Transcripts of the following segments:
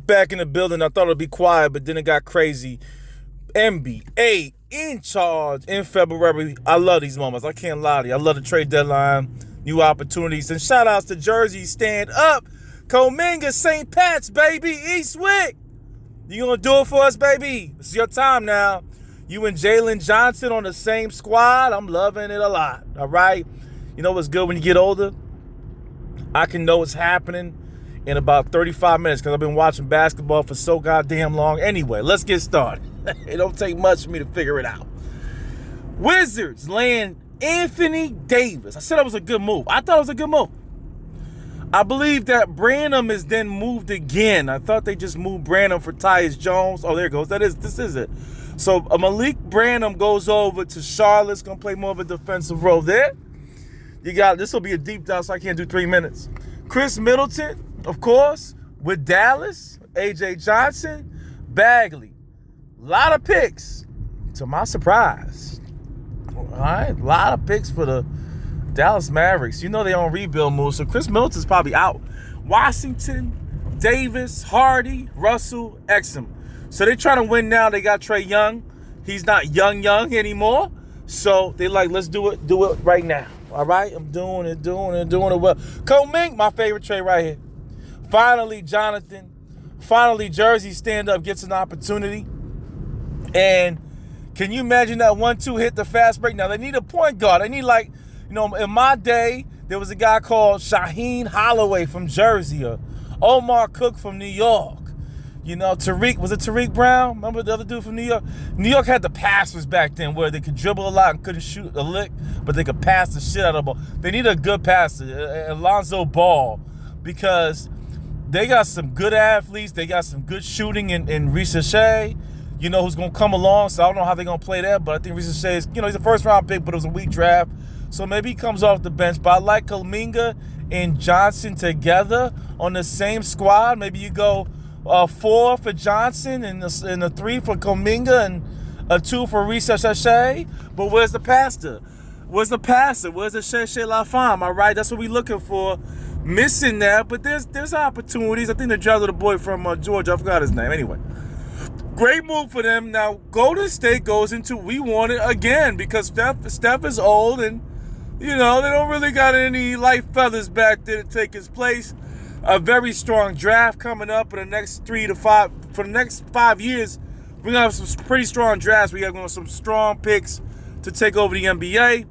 back in the building. I thought it would be quiet, but then it got crazy. NBA in charge in February. I love these moments. I can't lie to you. I love the trade deadline, new opportunities, and shout outs to Jersey. Stand up. Kuminga, St. Pat's, baby. Eastwick. You gonna do it for us, baby? It's your time now. You and Jalen Johnson on the same squad. I'm loving it a lot. All right. You know what's good when you get older? I can know what's happening in about 35 minutes because I've been watching basketball for so goddamn long. Anyway, let's get started. It don't take much for me to figure it out. Wizards land Anthony Davis. I said it was a good move. I thought it was a good move. I believe that Branham is then moved again. I thought they just moved Branham for Tyus Jones. Oh, there it goes. This is it. So Malik Branham goes over to Charlotte's going to play more of a defensive role there. You got, this will be a deep dive, so I can't do 3 minutes. Chris Middleton, of course, with Dallas. A.J. Johnson, Bagley. A lot of picks, to my surprise. All right, a lot of picks for the Dallas Mavericks. You know they on rebuild move, so Chris Middleton's probably out. Washington, Davis, Hardy, Russell, Exum. So they trying to win now. They got Trae Young. He's not young anymore. So they like, let's do it right now. All right, I'm doing it well. Kuminga, my favorite trade right here. Finally, Jonathan. Finally, Jersey stand up gets an opportunity. And can you imagine that 1-2 hit the fast break? Now they need a point guard. They need in my day, there was a guy called Shaheen Holloway from Jersey or Omar Cook from New York. Tariq Brown? Remember the other dude from New York? New York had the passers back then where they could dribble a lot and couldn't shoot a lick, but they could pass the shit out of the ball. They need a good passer, Alonzo Ball, because they got some good athletes. They got some good shooting in Ricochet, who's going to come along. So I don't know how they're going to play that, but I think Ricochet is, he's a first-round pick, but it was a weak draft. So maybe he comes off the bench. But I like Kuminga and Johnson together on the same squad. Maybe you go 4 for Johnson and a 3 for Kuminga and a 2 for Ricochet. But where's the passer? Where's the Shea La Femme? All right, that's what we're looking for. Missing that, but there's opportunities. I think they drafted a boy from Georgia. I forgot his name. Anyway, great move for them. Now, Golden State goes into we want it again because Steph is old and, they don't really got any light feathers back there to take his place. A very strong draft coming up in the next 3 to 5. For the next 5 years, we're going to have some pretty strong drafts. We have some strong picks to take over the NBA.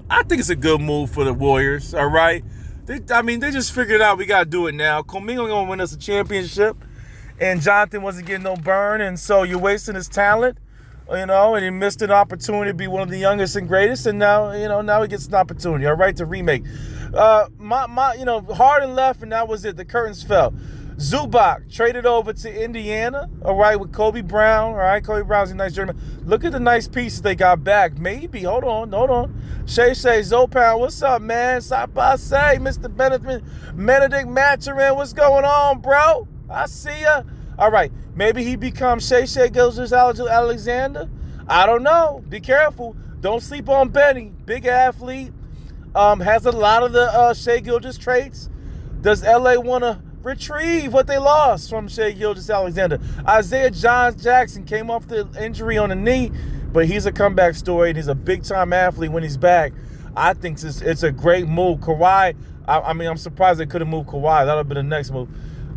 I think it's a good move for the Warriors, all right? They just figured out we got to do it now. Kuminga going to win us a championship, and Jonathan wasn't getting no burn, and so you're wasting his talent, and he missed an opportunity to be one of the youngest and greatest, and now he gets an opportunity, all right, to remake. Harden left, and that was it. The curtains fell. Zubac traded over to Indiana, all right, with Kobe Brown, all right? Kobe Brown's a nice journeyman. Look at the nice pieces they got back. Maybe, hold on. Shay Zopan, what's up, man? Sapase, Mr. Benedict Maturin, what's going on, bro? I see ya. All right, maybe he becomes Shay Gilgeous-Alexander. I don't know. Be careful. Don't sleep on Benny. Big athlete. Has a lot of the Shai Gilgeous traits. Does LA want to retrieve what they lost from Shai Gilgeous-Alexander? Isaiah Jackson came off the injury on the knee, but he's a comeback story, and he's a big-time athlete when he's back. I think it's a great move. Kawhi, I'm surprised they could have moved Kawhi. That would have been the next move.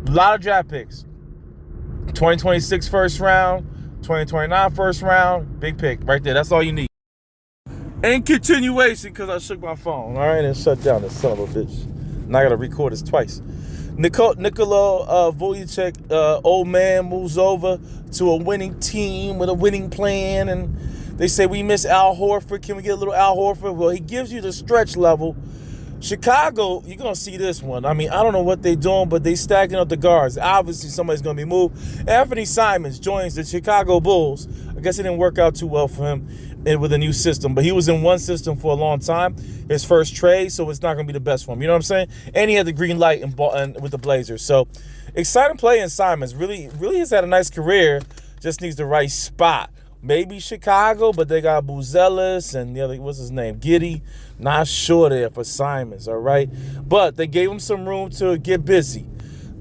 A lot of draft picks. 2026 first round, 2029 first round, big pick right there. That's all you need. In continuation, because I shook my phone, all right, and shut down this son of a bitch. Now I got to record this twice. Nikola Vucevic, old man, moves over to a winning team with a winning plan, and they say we miss Al Horford. Can we get a little Al Horford? Well, he gives you the stretch level. Chicago, you're going to see this one. I don't know what they're doing, but they stacking up the guards. Obviously, somebody's going to be moved. Anthony Simons joins the Chicago Bulls. I guess it didn't work out too well for him with a new system, but he was in one system for a long time. His first trade, so it's not going to be the best for him. You know what I'm saying? And he had the green light with the Blazers. So, exciting play in Simons. Really has had a nice career. Just needs the right spot. Maybe Chicago, but they got Buzelis and the other, what's his name? Giddey. Not sure there for Simons, all right? But they gave him some room to get busy.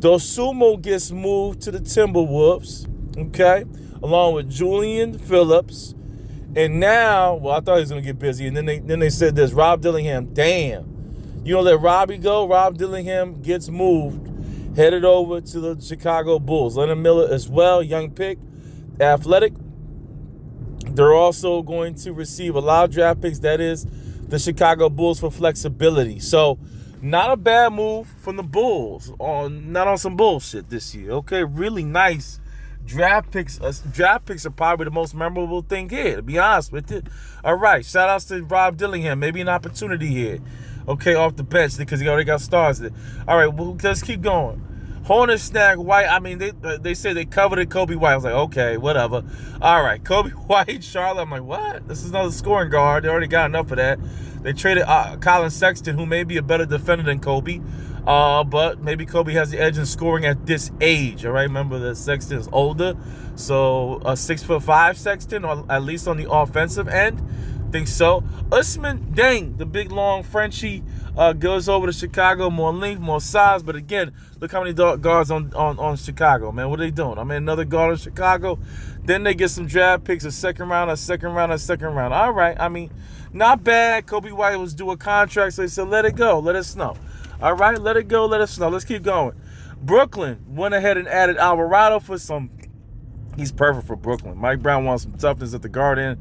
Dosumo gets moved to the Timberwolves, okay, along with Julian Phillips. And now, well, I thought he was going to get busy. And then they said this, Rob Dillingham, damn. You don't let Robbie go? Rob Dillingham gets moved, headed over to the Chicago Bulls. Leonard Miller as well, young pick, athletic. They're also going to receive a lot of draft picks, that is, the Chicago Bulls for flexibility. So, not a bad move from the Bulls, not on some bullshit this year, okay? Really nice draft picks. Draft picks are probably the most memorable thing here, to be honest with you. All right, shout-outs to Rob Dillingham. Maybe an opportunity here, okay, off the bench because he already got stars there. All right, well, let's keep going. Hornets snag White. I mean, they say they coveted Kobe White. I was like, okay, whatever. All right, Kobe White, Charlotte. I'm like, what? This is another scoring guard. They already got enough of that. They traded Colin Sexton, who may be a better defender than Kobe. But maybe Kobe has the edge in scoring at this age. All right, remember that Sexton is older. So a 6'5" Sexton, or at least on the offensive end. Think so. Usman Deng, the big long Frenchie, goes over to Chicago. More length, more size. But again, look how many guards on Chicago, man. What are they doing? I mean, another guard in Chicago. Then they get some draft picks, a second round. All right, I mean, not bad. Kobe White was due a contract, so they said, let it go. Let us know. All right, let it go. Let us know. Let's keep going. Brooklyn went ahead and added Alvarado for some. He's perfect for Brooklyn. Mike Brown wants some toughness at the guard end.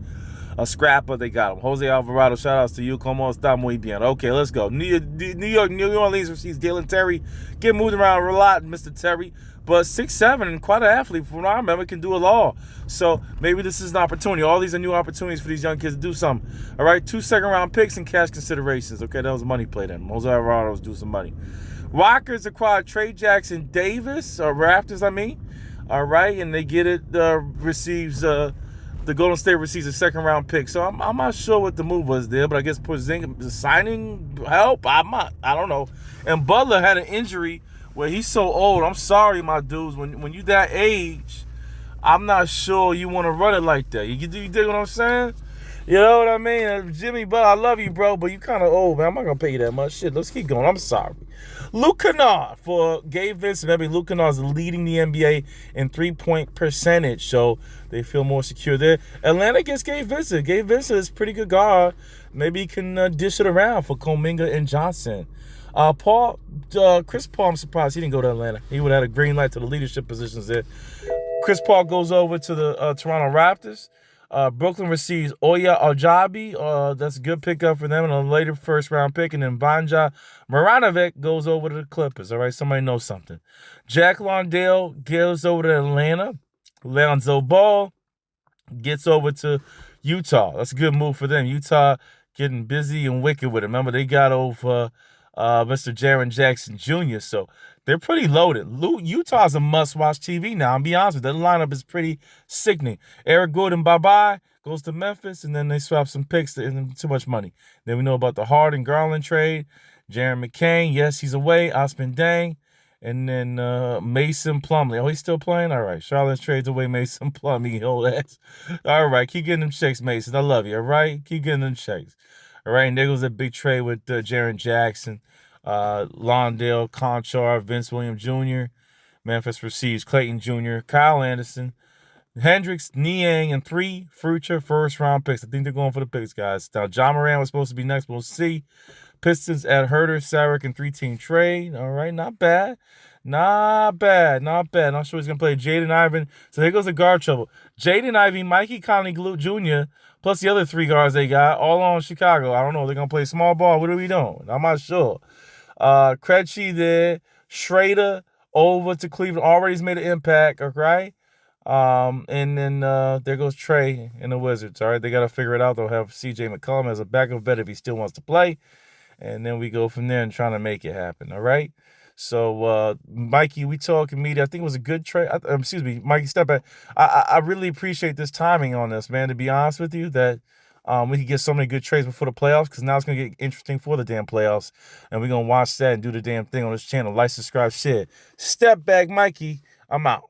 A scrapper, they got him. Jose Alvarado, shout outs to you. Como está muy bien. Okay, let's go. New Orleans receives Galen Terry. Get moved around a lot, Mr. Terry. But 6'7" and quite an athlete, from what I remember, can do it all. So maybe this is an opportunity. All these are new opportunities for these young kids to do something. All right, 2 second-round picks and cash considerations. Okay, that was a money play then. Jose Alvarado was doing some money. Rockets acquired Trey Jackson Davis, or Raptors, I mean. All right, and they get it, the Golden State receives a second-round pick. So I'm not sure what the move was there, but I guess Porzingis signing help. I don't know. And Butler had an injury where he's so old. I'm sorry, my dudes. When you that age, I'm not sure you want to run it like that. You dig what I'm saying? You know what I mean? Jimmy Butler, I love you, bro, but you kind of old, man. I'm not going to pay you that much. Shit, let's keep going. I'm sorry. Luke Kennard for Gabe Vincent. Maybe Luke Kennard is leading the NBA in three-point percentage, so they feel more secure there. Atlanta gets Gabe Vincent. Gabe Vincent is a pretty good guard. Maybe he can dish it around for Kuminga and Johnson. Chris Paul, I'm surprised he didn't go to Atlanta. He would have had a green light to the leadership positions there. Chris Paul goes over to the Toronto Raptors. Brooklyn receives Oya Ajabi. That's a good pickup for them, and a later first-round pick. And then Banja Maranovic goes over to the Clippers. All right, somebody knows something. Jack Londale goes over to Atlanta. Lonzo Ball gets over to Utah. That's a good move for them. Utah getting busy and wicked with it. Remember, they got over Mr. Jaren Jackson Jr., so they're pretty loaded. Utah's a must-watch TV now. I'll be honest with you. The lineup is pretty sickening. Eric Gordon, bye-bye, goes to Memphis, and then they swap some picks and too much money. Then we know about the Harden Garland trade. Jaron McCain, yes, he's away. Osman Dang. And then Mason Plumlee. Oh, he's still playing? All right. Charlotte trades away Mason Plumlee. Old ass. All right. Keep getting them checks, Mason. I love you. All right? Keep getting them checks. All right. And there goes a big trade with Jaren Jackson, Londale, Conchar, Vince Williams Jr. Memphis receives Clayton Jr., Kyle Anderson, Hendricks, Niang, and 3 future first-round picks. I think they're going for the picks, guys. Now, John Moran was supposed to be next. We'll see. Pistons at Herter, Sarek, and 3-team trade. All right, not bad. Not bad. Not sure he's going to play Jaden Ivey. So here goes the guard trouble. Jaden Ivey, Mikey Conley Jr., plus the other 3 guards they got, all on Chicago. I don't know. They're going to play small ball. What are we doing? I'm not sure. Krejci there. Schrader over to Cleveland. Already's made an impact, all right? And then there goes Trey and the Wizards, all right? They got to figure it out. They'll have C.J. McCollum as a backup bet if he still wants to play. And then we go from there and trying to make it happen, all right? So, Mikey, we talking media. I think it was a good trade. Mikey, step back. I really appreciate this timing on this, man, to be honest with you, that we can get so many good trades before the playoffs, because now it's going to get interesting for the damn playoffs. And we're going to watch that and do the damn thing on this channel. Like, subscribe, share. Step back, Mikey. I'm out.